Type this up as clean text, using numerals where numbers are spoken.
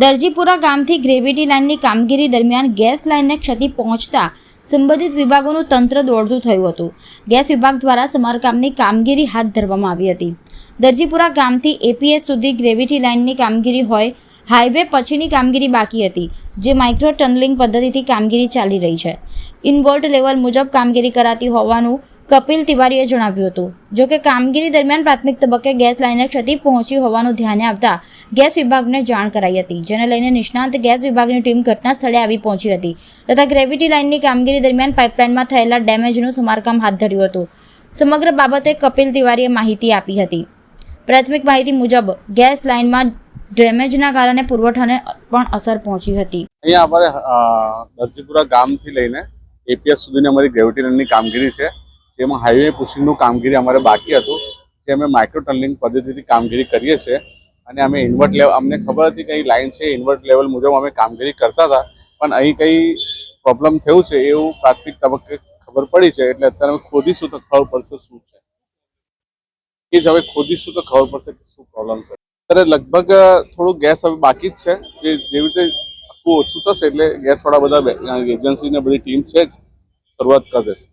દરજીપુરા ગામથી ગ્રેવિટી લાઇનની કામગીરી દરમિયાન ગેસ લાઇનને ક્ષતિ પહોંચતા સંબંધિત વિભાગોનું તંત્ર દોડતું થયું હતું. ગેસ વિભાગ દ્વારા સમારકામની કામગીરી હાથ ધરવામાં આવી હતી. દરજીપુરા ગામથી એપીએસ સુધી ગ્રેવિટી લાઇનની કામગીરી હોય, હાઈવે પછીની કામગીરી બાકી હતી, જે માઇક્રો ટનલિંગ પદ્ધતિથી કામગીરી ચાલી રહી છે. ઇન્વોલ્ટ લેવલ મુજબ કામગીરી કરાતી હોવાનું કપિલ તિવારીએ જણાવ્યું હતું. જોકે કામગીરી દરમિયાન પ્રાથમિક તબક્કે ગેસ લાઇનને ક્ષતિ પહોંચી હોવાનું ધ્યાને આવતા ગેસ વિભાગને જાણ કરાઈ હતી, જેને લઈને નિષ્ણાંત ગેસ વિભાગની ટીમ ઘટના સ્થળે આવી પહોંચી હતી તથા ગ્રેવિટી લાઇનની કામગીરી દરમિયાન પાઇપલાઇનમાં થયેલા ડેમેજનું સમારકામ હાથ ધર્યું હતું. સમગ્ર બાબતે કપિલ તિવારીએ માહિતી આપી હતી. પ્રાથમિક માહિતી મુજબ ગેસ લાઇનમાં ડેમેજના કારણે પુરવઠાને પણ અસર પહોંચી હતી. અહીંયા અમારે દરજીપુરા ગામથી લઈને એપીએસ સુધીની અમારી ગ્રેવિટી લાઇનની કામગીરી છે, જેમાં હાઈવે પુશિંગનું કામગીરી અમારે બાકી હતું, જે અમે માઇક્રો ટનલિંગ પદ્ધતિથી કામગીરી કરીએ છીએ. અને અમે ઇન્વર્ટ લેવલ, અમને ખબર હતી કે અહીં લાઇન છે, ઇન્વર્ટ લેવલ મુજબ અમે કામગીરી કરતા હતા, પણ અહીં કંઈ પ્રોબ્લેમ થયું છે એવું પ્રાથમિક તબક્કે ખબર પડી છે. એટલે અત્યારે અમે ખોદીશું તો ખબર પડશે શું છે, એ જ હવે ખોદીશું તો ખબર પડશે કે શું પ્રોબ્લેમ છે. અત્યારે લગભગ થોડું ગેસ હવે બાકી જ છે, જેવી રીતે આખું ઓછું થશે એટલે ગેસવાળા બધા એજન્સીને બધી ટીમ છે જ શરૂઆત કરી દેશે.